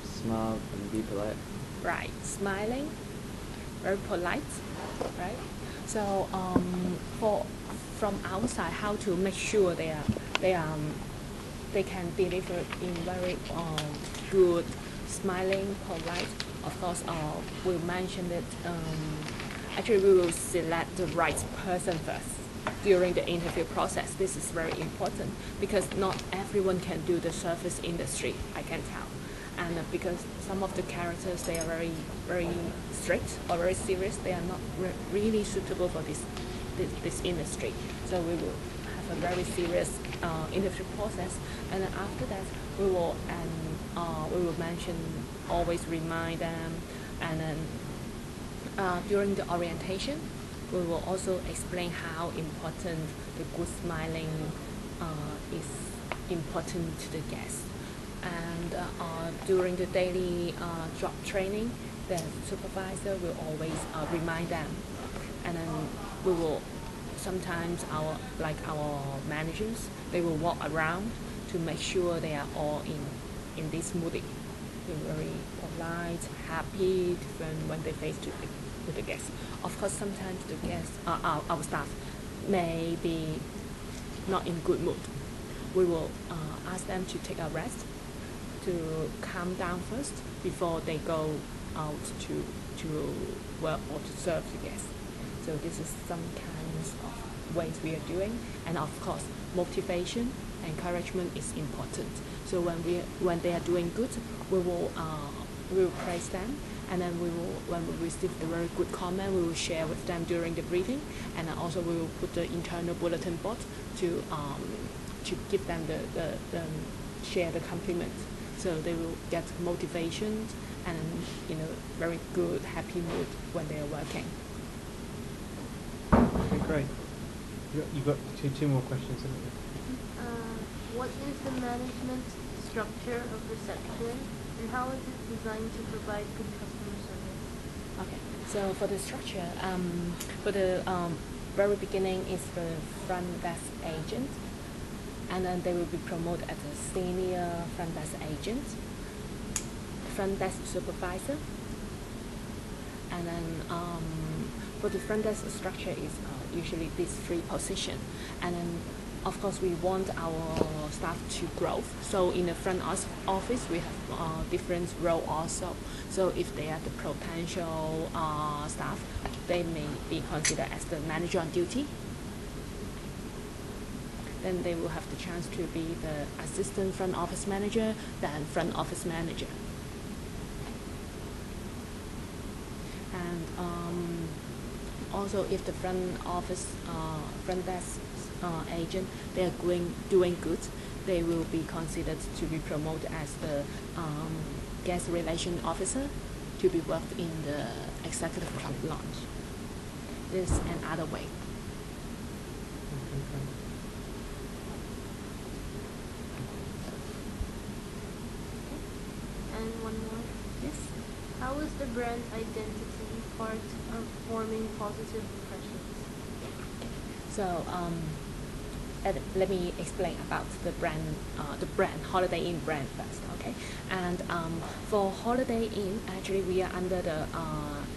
Smile and be polite. Right, smiling, very polite, right? So from outside, how to make sure they can deliver in very good, smiling, polite. Of course, we'll mention that actually we will select the right person first during the interview process. This is very important because not everyone can do the service industry, I can tell. And because some of the characters, they are very, very strict or very serious, they are not really suitable for this industry. So we will have a very serious interview process, and then after that we will mention, always remind them, and then during the orientation we will also explain how important the good smiling is important to the guests. And during the daily job training, the supervisor will always remind them, and then we will sometimes our managers, they will walk around to make sure they are all in this mood. They're very polite, happy when they face to the guests. Of course, sometimes the guests, our staff, may be not in good mood. We will ask them to take a rest, to calm down first before they go out to work or to serve the guests. So this is some kinds of ways we are doing, and of course motivation, encouragement is important. So when they are doing good, we will praise them, and then when we receive the very good comment, we will share with them during the briefing, and then also we will put the internal bulletin board to give them the share the compliments. So they will get motivation and very good, happy mood when they are working. Okay, great. You've got two more questions, haven't you? What is the management structure of reception, and how is it designed to provide good customer service? Okay, so for the structure, for the very beginning is the front desk agent, and then they will be promoted as a senior front desk agent, front desk supervisor, and then for the front desk structure is usually these three positions, and then of course we want our staff to grow. So in the front office we have different role also. So if they are the potential staff, they may be considered as the manager on duty. Then they will have the chance to be the assistant front office manager, then front office manager. And also if the front office, front desk agent, they are doing good, they will be considered to be promoted as the guest relation officer to be worked in the executive club lounge. This is another way. And one more. Yes. How is the brand identity part of forming positive impressions? So let me explain about the brand Holiday Inn brand first, okay? And for Holiday Inn, actually we are under the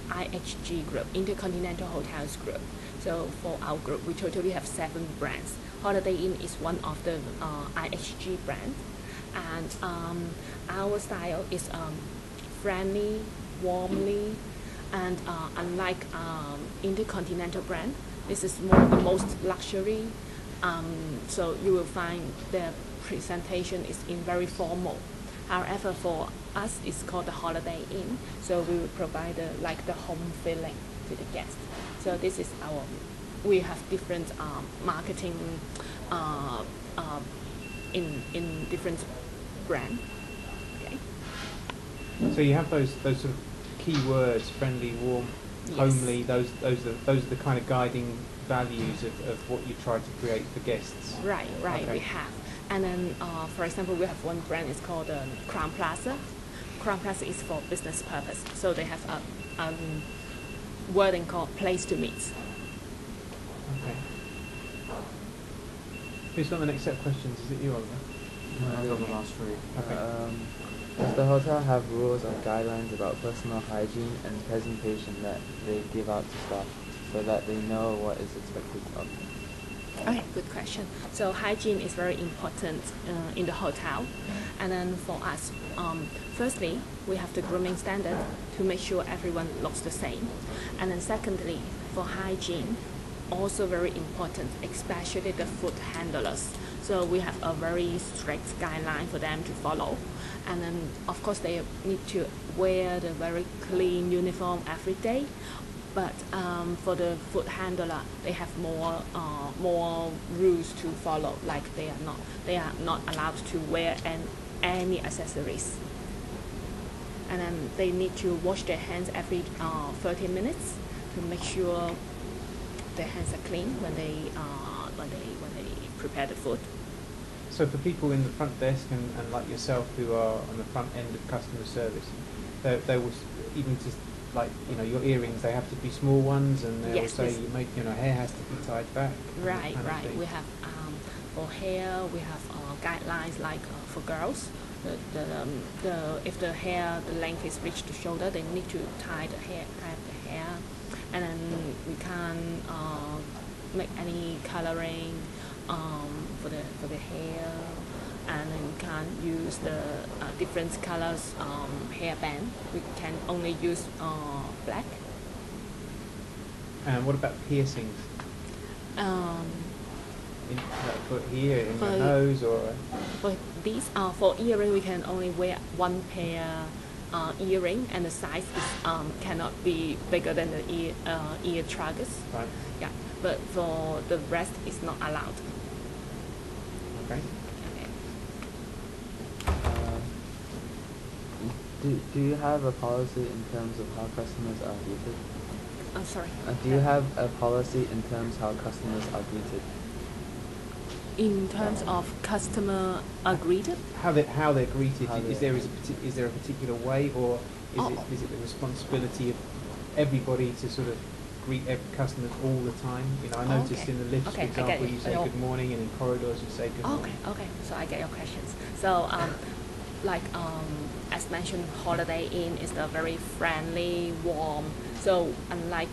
IHG group, Intercontinental Hotels Group. So for our group, we totally have 7 brands. Holiday Inn is one of the IHG brands, and our style is friendly, warmly, and unlike Intercontinental brand, this is the most luxury. So you will find the presentation is in very formal. However, for us, it's called the Holiday Inn. So we will provide the home feeling to the guests. So this is we have different marketing in different brand. Okay. So you have those sort of key words: friendly, warm, Yes. homely. Those are the kind of guiding values of what you try to create for guests. Right, Okay. we have. And then, for example, we have one brand, it's called Crown Plaza. Crown Plaza is for business purpose. So they have a wording called place to meet. Okay. Who's got the next set of questions? Is it you, Oliver? the last three. Okay. Does the hotel have rules or guidelines about personal hygiene and presentation that they give out to staff so that they know what is expected of them? Okay, good question. So hygiene is very important in the hotel, and then for us, firstly, we have the grooming standard to make sure everyone looks the same, and then secondly, for hygiene, also very important, especially the food handlers. So we have a very strict guideline for them to follow, and then of course they need to wear the very clean uniform every day. But for the food handler, they have more rules to follow. Like they are not allowed to wear any accessories, and then they need to wash their hands every 30 minutes to make sure their hands are clean when they prepare the food. So for people in the front desk and like yourself who are on the front end of customer service, they will even just like your earrings, they have to be small ones, and they will say hair has to be tied back. Right. We have for hair we have guidelines like for girls. If the hair the length is reached the shoulder, they need to tie the hair, and then we can't make any coloring for the hair, and then we can't use the different colors hairband. We can only use black. And what about piercings? For here in your nose or? For these for earring, we can only wear one pair earring, and the size is cannot be bigger than the ear tragus. Right. Yeah, but for the rest, it's not allowed. Okay. Do you have a policy in terms of how customers are greeted? I'm sorry. Do you have a policy in terms how customers are greeted? In terms of customer are greeted? How they're greeted? Is there a particular way, or is it the responsibility of everybody to sort of greet every customer all the time? I noticed in the lifts, for example, you say good morning, and in corridors you say good morning. Okay. So I get your questions. So as mentioned, Holiday Inn is the very friendly, warm. So unlike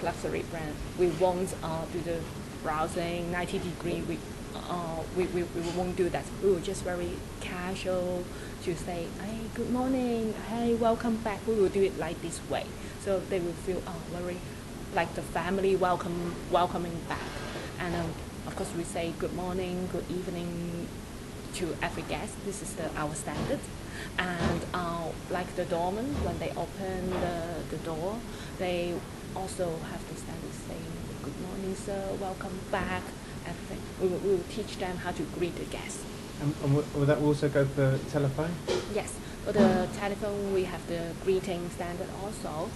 luxury brand, we won't do the browsing 90-degree. We won't do that. We will just very casual to say, hey, good morning, hey, welcome back. We will do it like this way, so they will feel very like the family welcoming back. And of course we say good morning, good evening to every guest. This is our standard. And like the doorman, when they open the door, they also have the standard saying good morning sir, welcome back, everything. We will teach them how to greet the guests. And will that also go for telephone? Yes, for the telephone we have the greeting standard also.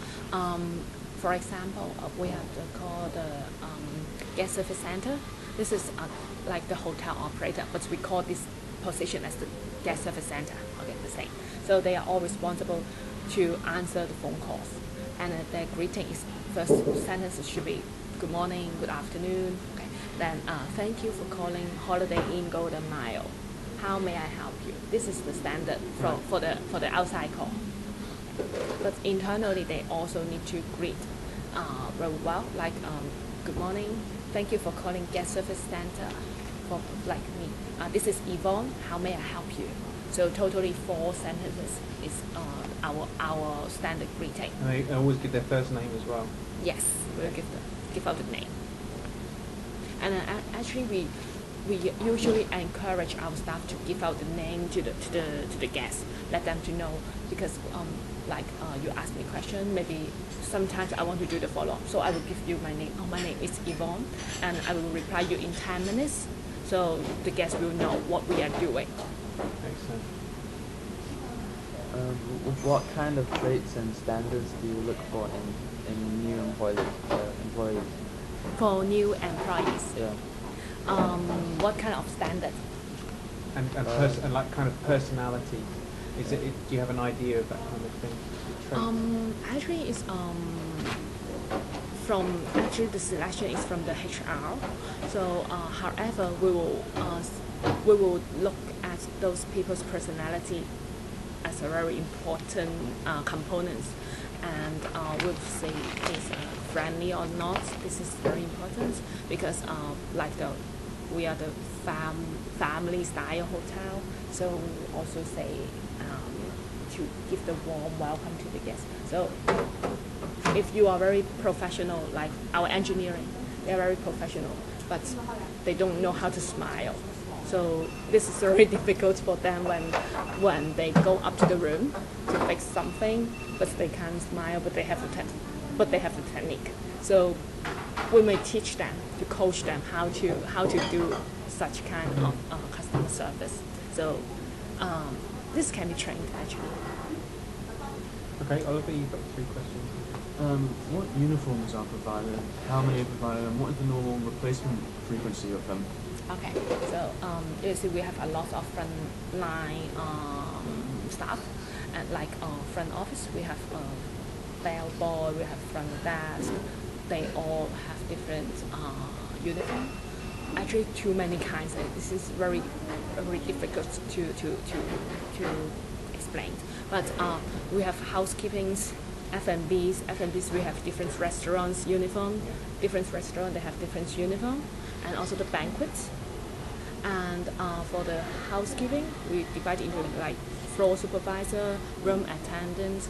For example, we have the guest service center. This is like the hotel operator, but we call this position as the guest service center. Okay, the same. So they are all responsible to answer the phone calls, and their greeting is first sentence should be good morning, good afternoon. Okay, then thank you for calling Holiday Inn Golden Mile. How may I help you? This is the standard for the outside call. But internally, they also need to greet very well, like good morning, thank you for calling guest service center. For like me, this is Yvonne. How may I help you? So totally 4 sentences is our standard greeting. And they always give their first name as well. Yes, we'll give out the name. And actually, we usually encourage our staff to give out the name to the guests, let them to know, because you ask me a question, maybe sometimes I want to do the follow-up, so I will give you my name. My name is Yvonne, and I will reply you in 10 minutes, so the guests will know what we are doing. Excellent. What kind of traits and standards do you look for in new employees? For new employees? Yeah. What kind of standard? And like kind of personality. Do you have an idea of that kind of thing? Actually, it's the selection is from the HR. So, however, we will look at those people's personality as a very important component, and we'll say is friendly or not. This is very important because we are the family style hotel, so we also say to give the warm welcome to the guests. So if you are very professional, like our engineering, they are very professional, but they don't know how to smile. So this is very difficult for them when they go up to the room to fix something, but they can't smile, but they have the technique. So we may teach them to coach them how to do such kind of customer service. So this can be trained actually. Okay, Oliver, you've got 3 questions. What uniforms are provided? How many are provided? And what is the normal replacement frequency of them? Okay, so you see we have a lot of frontline staff, and like front office, we have bellboy, we have front desk. They all have different uniform. Actually, too many kinds. This is very difficult to explain. But we have housekeepings, F&Bs. We have different restaurants uniform. Different restaurants they have different uniform, and also the banquets. And for the housekeeping, we divide into like floor supervisor, room attendants,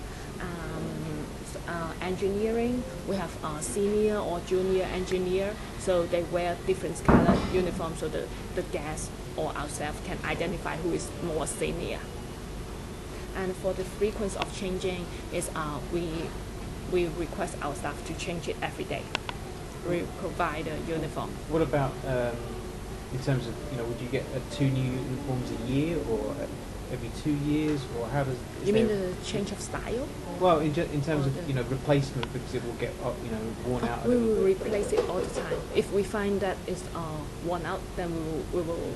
engineering. We have senior or junior engineer, so they wear different color uniform, so the guest or ourselves can identify who is more senior. And for the frequency of changing is we request our staff to change it every day. We provide a uniform. What about in terms of, would you get 2 new uniforms a year, or every 2 years, or how does? You mean the change of style? Well, in terms of replacement, because it will get worn out. We will replace it all the time. If we find that it's worn out, then we will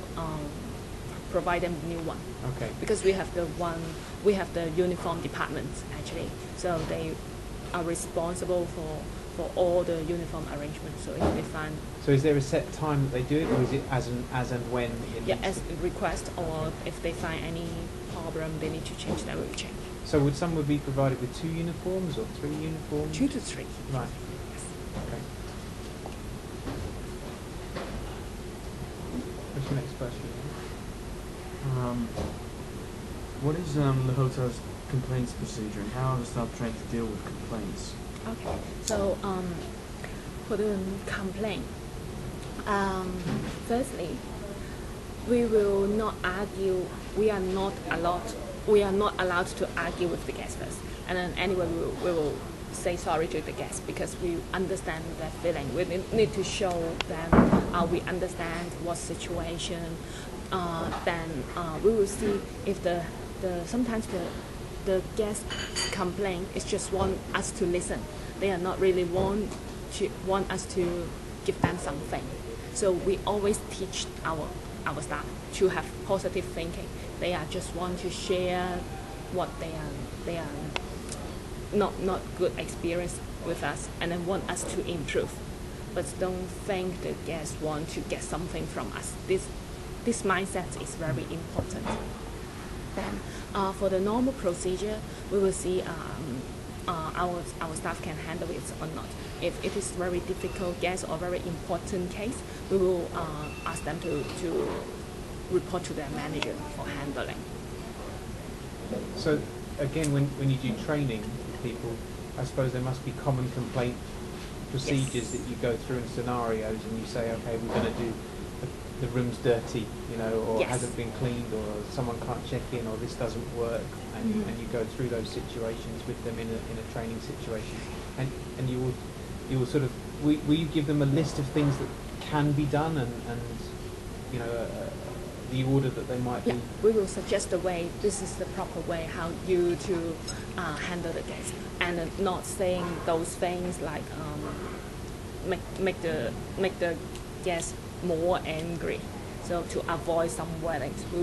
provide them a new one. Okay. Because we have the uniform department actually, so they are responsible for all the uniform arrangements. So if they find. So is there a set time that they do it, or is it as and when? As a request, or if they find any problem they need to change, then we will change. So would someone be provided with 2 uniforms or 3 uniforms? 2 to 3. Right. Yes. Okay. What's your next question? What is the hotel's complaints procedure, and how are the staff trained to deal with complaints? Okay, so for the complaint, firstly, we will not argue. We are not allowed to argue with the guest first, and then anyway we will say sorry to the guest because we understand their feeling. We need to show them we understand what situation. Then we will see if sometimes the guest complaint is just want us to listen. They are not really want us to give them something. So we always teach our staff to have positive thinking. They are just want to share what they are not good experience with us, and then want us to improve. But don't think the guests want to get something from us. This mindset is very important. Then for the normal procedure, we will see our staff can handle it or not. If it is very difficult case or very important case, we will ask them to report to their manager for handling. So again, when you do training with people, I suppose there must be common complaint procedures that you go through in scenarios, and you say, okay, we're going to do the room's dirty, or hasn't been cleaned, or someone can't check in, or this doesn't work, and you go through those situations with them in a training situation, and you will sort of will you give them a list of things that can be done, and the order that they might be. We will suggest the way. This is the proper way how you to handle the guests, and not saying those things like make the guests more angry. So to avoid some weddings, we will